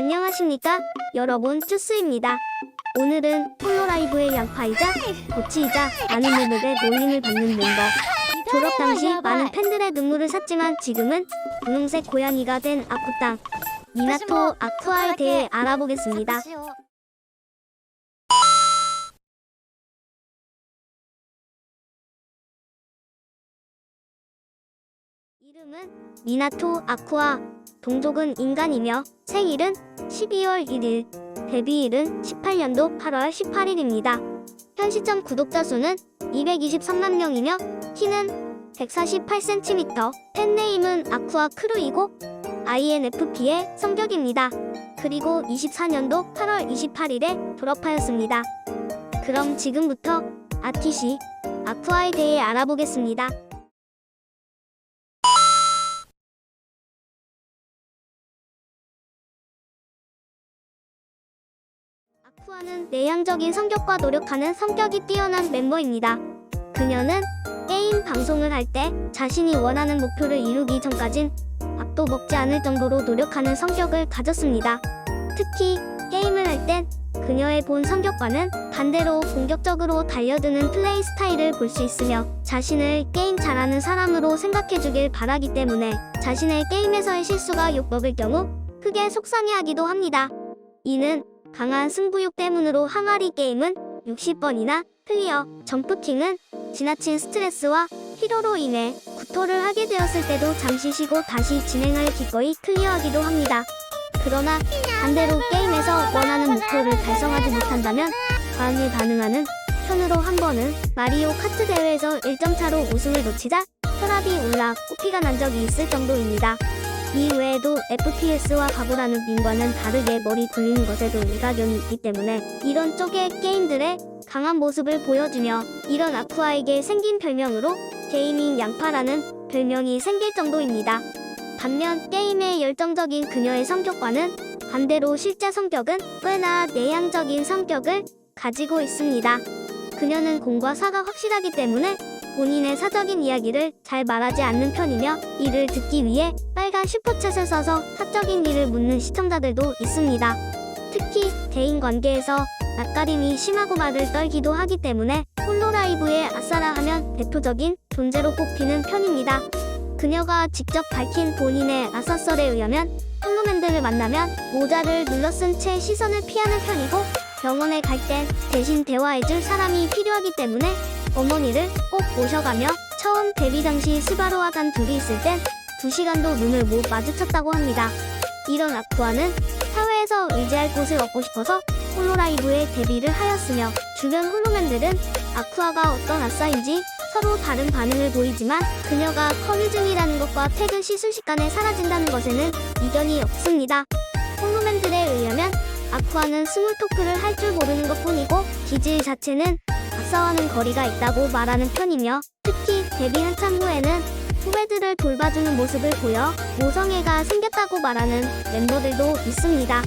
안녕하십니까? 여러분, 쭈스입니다. 오늘은 홀로라이브의 양파이자 보치이자 많은 팬들의 놀림을 받는 멤버. 졸업 당시 많은 팬들의 눈물을 샀지만 지금은 분홍색 고양이가 된 아쿠땅 미나토 아쿠아에 대해 알아보겠습니다. 이름은 미나토 아쿠아, 동족은 인간이며 생일은 12월 1일, 데뷔일은 18년도 8월 18일입니다. 현 시점 구독자 수는 223만 명이며 키는 148cm, 팬네임은 아쿠아 크루이고 INFP의 성격입니다. 그리고 24년도 8월 28일에 졸업하였습니다. 그럼 지금부터 아티시 아쿠아에 대해 알아보겠습니다. 아쿠아는 내향적인 성격과 노력하는 성격이 뛰어난 멤버입니다. 그녀는 게임 방송을 할 때 자신이 원하는 목표를 이루기 전까진 밥도 먹지 않을 정도로 노력하는 성격을 가졌습니다. 특히 게임을 할 땐 그녀의 본 성격과는 반대로 공격적으로 달려드는 플레이 스타일을 볼 수 있으며 자신을 게임 잘하는 사람으로 생각해주길 바라기 때문에 자신의 게임에서의 실수가 욕먹을 경우 크게 속상해하기도 합니다. 이는 강한 승부욕 때문으로 항아리 게임은 60번이나 클리어, 점프킹은 지나친 스트레스와 피로로 인해 구토를 하게 되었을 때도 잠시 쉬고 다시 진행하여 기꺼이 클리어하기도 합니다. 그러나 반대로 게임에서 원하는 목표를 달성하지 못한다면 과감히 반응하는 편으로 한 번은 마리오 카트 대회에서 1점 차로 우승을 놓치자 혈압이 올라 코피가 난 적이 있을 정도입니다. 이 외에도 FPS와 바보라는 밈과는 다르게 머리 굴리는 것에도 일가견이 있기 때문에 이런 쪽의 게임들의 강한 모습을 보여주며 이런 아쿠아에게 생긴 별명으로 게이밍 양파라는 별명이 생길 정도입니다. 반면 게임에 열정적인 그녀의 성격과는 반대로 실제 성격은 꽤나 내향적인 성격을 가지고 있습니다. 그녀는 공과 사가 확실하기 때문에 본인의 사적인 이야기를 잘 말하지 않는 편이며 이를 듣기 위해 빨간 슈퍼챗을 써서 사적인 일을 묻는 시청자들도 있습니다. 특히 대인관계에서 낯가림이 심하고 말을 떨기도 하기 때문에 홀로라이브의 아싸라 하면 대표적인 존재로 꼽히는 편입니다. 그녀가 직접 밝힌 본인의 아싸썰에 의하면 홀로맨들을 만나면 모자를 눌러쓴 채 시선을 피하는 편이고 병원에 갈 땐 대신 대화해줄 사람이 필요하기 때문에 어머니를 꼭 모셔가며 처음 데뷔 당시 스바루와 단 둘이 있을 땐 2시간도 눈을 못 마주쳤다고 합니다. 이런 아쿠아는 사회에서 의지할 곳을 얻고 싶어서 홀로라이브에 데뷔를 하였으며 주변 홀로맨들은 아쿠아가 어떤 아싸인지 서로 다른 반응을 보이지만 그녀가 커뮤 중이라는 것과 퇴근 시 순식간에 사라진다는 것에는 이견이 없습니다. 홀로맨들에 의하면 아쿠아는 스몰 토크를 할 줄 모르는 것뿐이고 기질 자체는 아싸와는 거리가 있다고 말하는 편이며 특히 데뷔 한참 후에는 후배들을 돌봐주는 모습을 보여 모성애가 생겼다고 말하는 멤버들도 있습니다.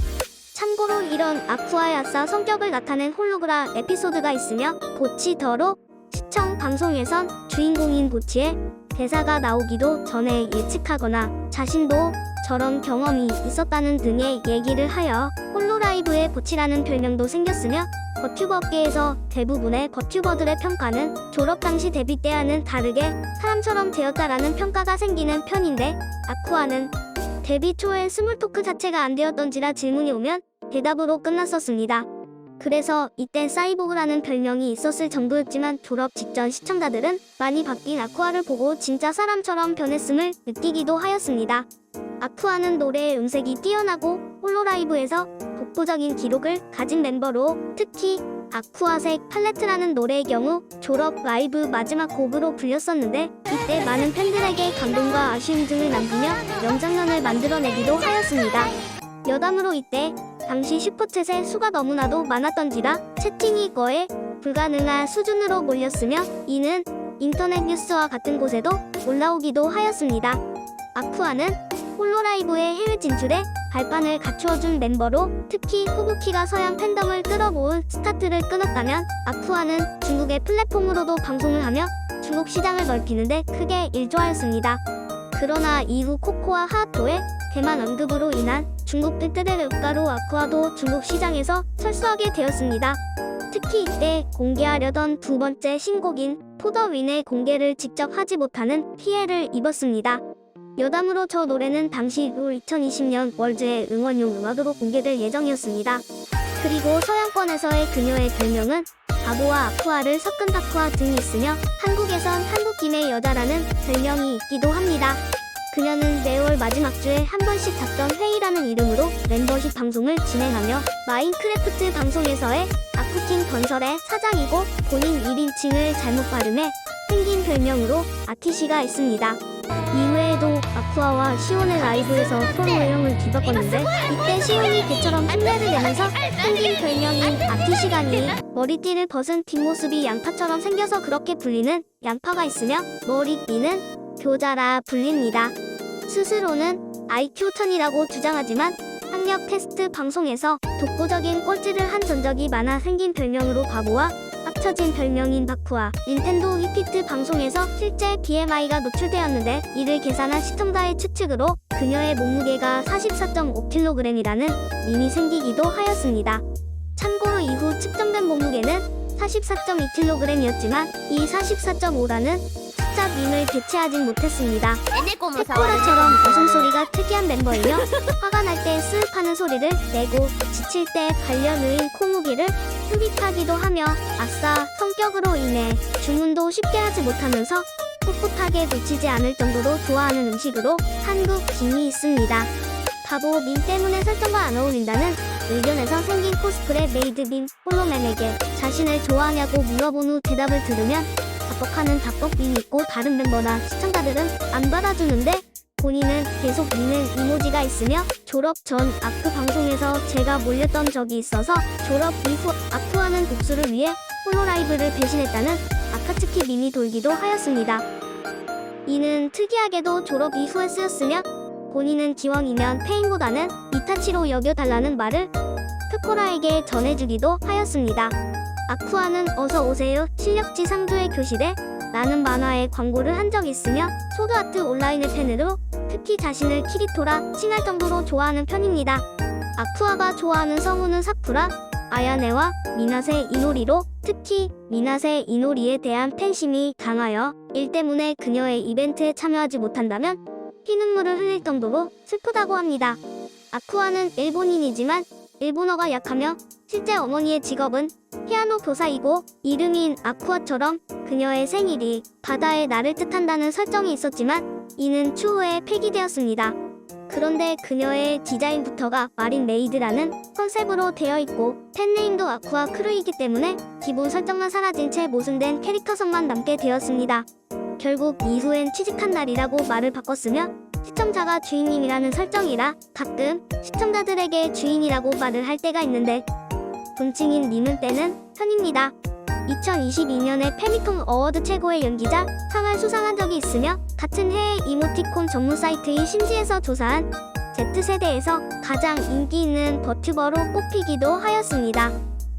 참고로 이런 아쿠아의 아싸 성격을 나타낸 홀로그라 에피소드가 있으며 보치더로 시청 방송에선 주인공인 보치의 대사가 나오기도 전에 예측하거나 자신도 저런 경험이 있었다는 등의 얘기를 하여 홀로라이브의 보치라는 별명도 생겼으며 버튜버계에서 대부분의 버튜버들의 평가는 졸업 당시 데뷔 때와는 다르게 사람처럼 되었다라는 평가가 생기는 편인데 아쿠아는 데뷔 초에 스몰토크 자체가 안 되었던지라 질문이 오면 대답으로 끝났었습니다. 그래서 이때 사이보그라는 별명이 있었을 정도였지만 졸업 직전 시청자들은 많이 바뀐 아쿠아를 보고 진짜 사람처럼 변했음을 느끼기도 하였습니다. 아쿠아는 노래의 음색이 뛰어나고 홀로라이브에서 독보적인 기록을 가진 멤버로 특히 아쿠아색 팔레트라는 노래의 경우 졸업 라이브 마지막 곡으로 불렸었는데 이때 많은 팬들에게 감동과 아쉬움 등을 남기며 명장면을 만들어내기도 하였습니다. 여담으로 이때 당시 슈퍼챗의 수가 너무나도 많았던지라 채팅이 거의 불가능한 수준으로 몰렸으며 이는 인터넷 뉴스와 같은 곳에도 올라오기도 하였습니다. 아쿠아는 홀로라이브의 해외 진출에 발판을 갖추어준 멤버로 특히 후부키가 서양 팬덤을 끌어모은 스타트를 끊었다면 아쿠아는 중국의 플랫폼으로도 방송을 하며 중국 시장을 넓히는데 크게 일조하였습니다. 그러나 이후 코코아 하토의 대만 언급으로 인한 중국 뜰뜰의 가루 아쿠아도 중국 시장에서 철수하게 되었습니다. 특히 이때 공개하려던 두 번째 신곡인 포더윈의 공개를 직접 하지 못하는 피해를 입었습니다. 여담으로 저 노래는 당시 2020년 월즈의 응원용 음악으로 공개될 예정이었습니다. 그리고 서양권에서의 그녀의 별명은 바보와 아쿠아를 섞은 다쿠아 등이 있으며 한국에선 한국김의 여자라는 별명이 있기도 합니다. 그녀는 매월 마지막 주에 한 번씩 잡던 회의라는 이름으로 멤버십 방송을 진행하며 마인크래프트 방송에서의 아쿠킹 건설의 사장이고 본인 1인칭을 잘못 발음해 생긴 별명으로 아티시가 있습니다. 이외에도 아쿠아와 시온의 라이브에서 서로 외형을 뒤바꿨는데 이때 시온이 개처럼 흉내를 내면서 생긴 별명인 아티시가니 머리띠를 벗은 뒷모습이 양파처럼 생겨서 그렇게 불리는 양파가 있으며 머리띠는 교자라 불립니다. 스스로는 IQ 1000이라고 주장하지만 학력 테스트 방송에서 독보적인 꼴찌를 한 전적이 많아 생긴 별명으로 바보와 합쳐진 별명인 바쿠아, 닌텐도 위피트 방송에서 실제 BMI가 노출되었는데 이를 계산한 시청자의 추측으로 그녀의 몸무게가 44.5kg이라는 밈이 생기기도 하였습니다. 참고로 이후 측정된 몸무게는 44.2kg이었지만 이 44.5라는 숫자 밈을 대체하진 못했습니다. 페코라처럼 웃음소리가 특이한 멤버이며 화가 날 때 스윽 하는 소리를 내고 지칠 때 반려묘인 코무기를 흡입하기도 하며 아싸 성격으로 인해 주문도 쉽게 하지 못하면서 꿋꿋하게 놓치지 않을 정도로 좋아하는 음식으로 한국 김이 있습니다. 바보 밈 때문에 설정과 안 어울린다는 의견에서 생긴 코스프레 메이드 밈 홀로맨에게 자신을 좋아하냐고 물어본 후 대답을 들으면 답복하는 답복 밈이 있고 다른 멤버나 시청자들은 안 받아주는데 본인은 계속 미는 이모지가 있으며 졸업 전 아크 방송에서 제가 몰렸던 적이 있어서 졸업 이후 아쿠하는 복수를 위해 홀로라이브를 배신했다는 아카츠키 밈이 돌기도 하였습니다. 이는 특이하게도 졸업 이후에 쓰였으며 본인은 기왕이면 페인보다는 이타치로 여겨달라는 말을 페코라에게 전해주기도 하였습니다. 아쿠아는 어서 오세요 실력지 상조의 교실에 라는 만화의 광고를 한 적이 있으며 소드아트 온라인의 팬으로 특히 자신을 키리토라 칭할 정도로 좋아하는 편입니다. 아쿠아가 좋아하는 성우는 사쿠라, 아야네와 미나세 이노리로 특히 미나세 이노리에 대한 팬심이 강하여 일 때문에 그녀의 이벤트에 참여하지 못한다면 피눈물을 흘릴 정도로 슬프다고 합니다. 아쿠아는 일본인이지만 일본어가 약하며 실제 어머니의 직업은 피아노 교사이고 이름인 아쿠아처럼 그녀의 생일이 바다의 날을 뜻한다는 설정이 있었지만 이는 추후에 폐기되었습니다. 그런데 그녀의 디자인부터가 마린 메이드라는 컨셉으로 되어 있고 팬네임도 아쿠아 크루이기 때문에 기본 설정만 사라진 채 모순된 캐릭터성만 남게 되었습니다. 결국 이후엔 취직한 날이라고 말을 바꿨으며 시청자가 주인님이라는 설정이라 가끔 시청자들에게 주인이라고 말을 할 때가 있는데 본칭인 님은 때는 편입니다. 2022년에 페미통 어워드 최고의 연기자 상을 수상한 적이 있으며 같은 해에 이모티콘 전문 사이트인 심지에서 조사한 Z세대에서 가장 인기 있는 버튜버로 꼽히기도 하였습니다.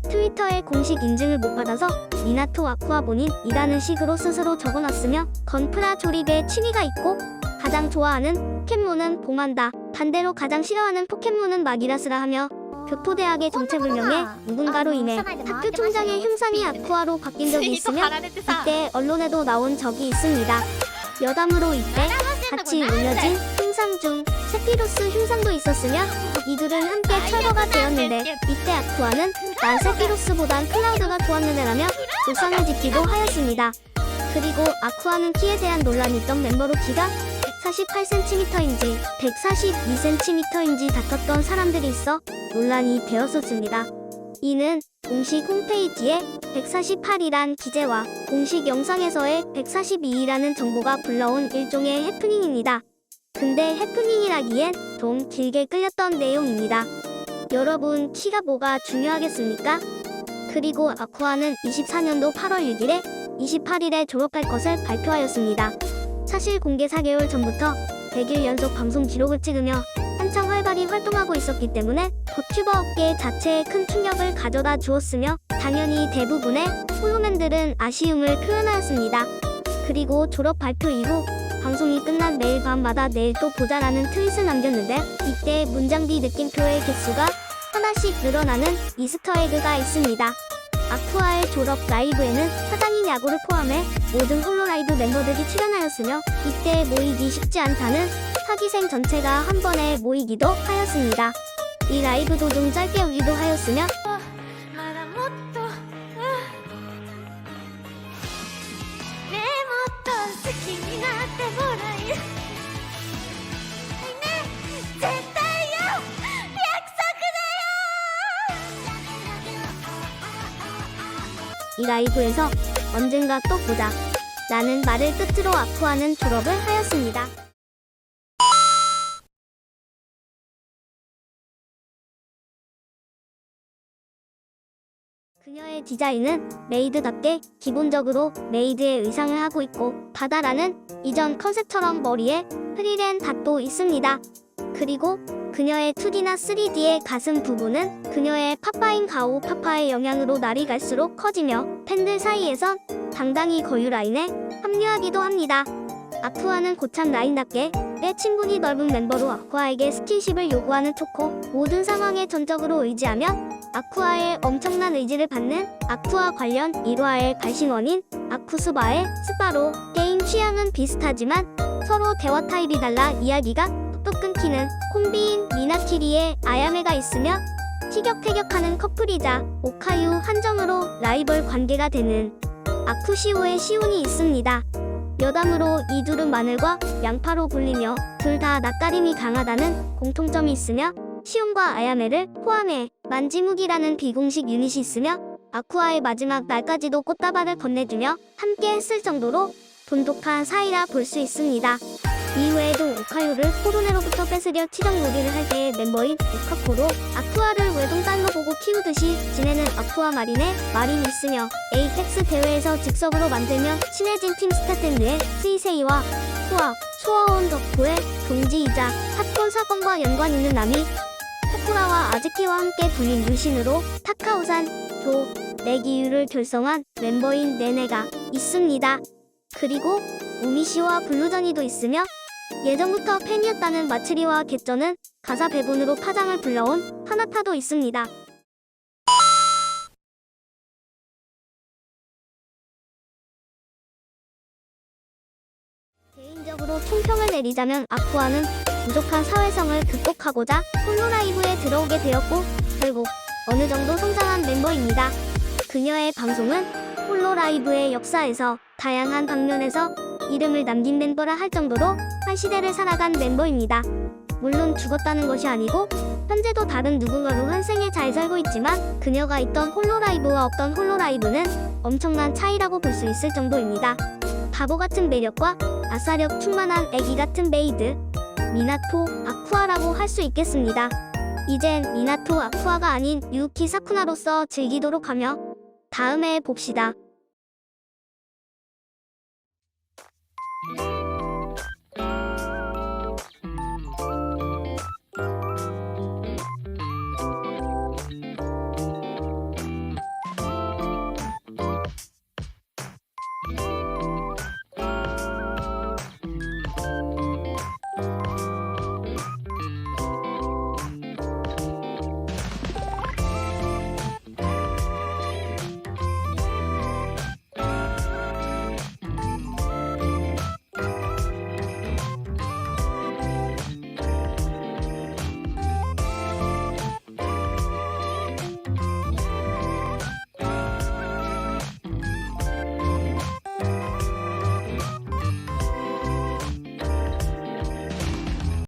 트위터에 공식 인증을 못 받아서 미나토 아쿠아 본인이라는 식으로 스스로 적어놨으며 건프라 조립에 취미가 있고 가장 좋아하는 포켓몬은 봉한다. 반대로 가장 싫어하는 포켓몬은 마기라스라 하며 교토대학의 정체불명의 누군가로 인해 학교 총장의 흉상이 아쿠아로 바뀐 적이 있으며 이때 언론에도 나온 적이 있습니다. 여담으로 이때 같이 올려진 흉상 중 세피로스 흉상도 있었으며 이들은 함께 철거가 되었는데 이때 아쿠아는 난 세피로스보단 클라우드가 좋았는데 라며 조상을 짓기도 하였습니다. 그리고 아쿠아는 키에 대한 논란이 있던 멤버로 키가 148cm인지 142cm인지 다퉜던 사람들이 있어 논란이 되었었습니다. 이는 공식 홈페이지에 148이란 기재와 공식 영상에서의 142라는 정보가 불러온 일종의 해프닝입니다. 근데 해프닝이라기엔 좀 길게 끌렸던 내용입니다. 여러분 키가 뭐가 중요하겠습니까? 그리고 아쿠아는 24년도 8월 6일에 28일에 졸업할 것을 발표하였습니다. 사실 공개 4개월 전부터 100일 연속 방송 기록을 찍으며 한창 활발히 활동하고 있었기 때문에 버튜버 업계 자체에 큰 충격을 가져다 주었으며 당연히 대부분의 홀로맨들은 아쉬움을 표현하였습니다. 그리고 졸업 발표 이후 방송이 끝난 매일 밤마다 내일 또 보자라는 트윗을 남겼는데 이때 문장 뒤 느낌표의 개수가 하나씩 늘어나는 이스터에그가 있습니다. 아쿠아의 졸업 라이브에는 사장인 야구를 포함해 모든 홀로라이브 멤버들이 출연하였으며 이때 모이기 쉽지 않다는 사기생 전체가 한 번에 모이기도 하였습니다. 이 라이브 도중 짧게 울기도 하였으며 이 라이브에서 언젠가 또 보자 라는 말을 끝으로 아쿠아는 졸업을 하였습니다. 그녀의 디자인은 메이드답게 기본적으로 메이드의 의상을 하고 있고 바다라는 이전 컨셉처럼 머리에 프리랜 닷도 있습니다. 그리고 그녀의 2D나 3D의 가슴 부분은 그녀의 파파인 가오 파파의 영향으로 날이 갈수록 커지며 팬들 사이에선 당당히 거유 라인에 합류하기도 합니다. 아쿠아는 고참 라인답게 꽤 친분이 넓은 멤버로 아쿠아에게 스킨십을 요구하는 초코, 모든 상황에 전적으로 의지하며 아쿠아의 엄청난 의지를 받는 아쿠아 관련 1화의 발신원인 아쿠스바의 스바로. 게임 취향은 비슷하지만 서로 대화 타입이 달라 이야기가 뚝뚝 끊기는 콤비인 미나키리의 아야메가 있으며 티격태격하는 커플이자 오카유 한정으로 라이벌 관계가 되는 아쿠시오의 시온이 있습니다. 여담으로 이 둘은 마늘과 양파로 불리며 둘 다 낯가림이 강하다는 공통점이 있으며 시온과 아야메를 포함해 만지무기라는 비공식 유닛이 있으며 아쿠아의 마지막 날까지도 꽃다발을 건네주며 함께 했을 정도로 돈독한 사이라 볼 수 있습니다. 이외에도 오카요를 코로네로부터 뺏으려 치정놀이를 할 때의 멤버인 오카코로 아쿠아를 외동딸로 보고 키우듯이 지내는 아쿠아 마린의 마린이 있으며 에이펙스 대회에서 즉석으로 만들며 친해진 팀 스타탠드의 스이세이와 후아, 소아온 덕후의 동지이자 핫콘 사건과 연관 있는 남이 사쿠라와 아즈키와 함께 불린 유신으로 타카오산, 조, 내기유를 결성한 멤버인 네네가 있습니다. 그리고 우미씨와 블루저니도 있으며 예전부터 팬이었다는 마츠리와 겟저는 가사 배분으로 파장을 불러온 하나타도 있습니다. 개인적으로 총평을 내리자면 아쿠아는 부족한 사회성을 극복하고자 홀로라이브에 들어오게 되었고 결국 어느 정도 성장한 멤버입니다. 그녀의 방송은 홀로라이브의 역사에서 다양한 방면에서 이름을 남긴 멤버라 할 정도로 한 시대를 살아간 멤버입니다. 물론 죽었다는 것이 아니고 현재도 다른 누군가로 환생에 잘 살고 있지만 그녀가 있던 홀로라이브와 없던 홀로라이브는 엄청난 차이라고 볼 수 있을 정도입니다. 바보같은 매력과 아싸력 충만한 애기같은 메이드 미나토 아쿠아라고 할 수 있겠습니다. 이젠 미나토 아쿠아가 아닌 유우키 사쿠나로서 즐기도록 하며 다음에 봅시다.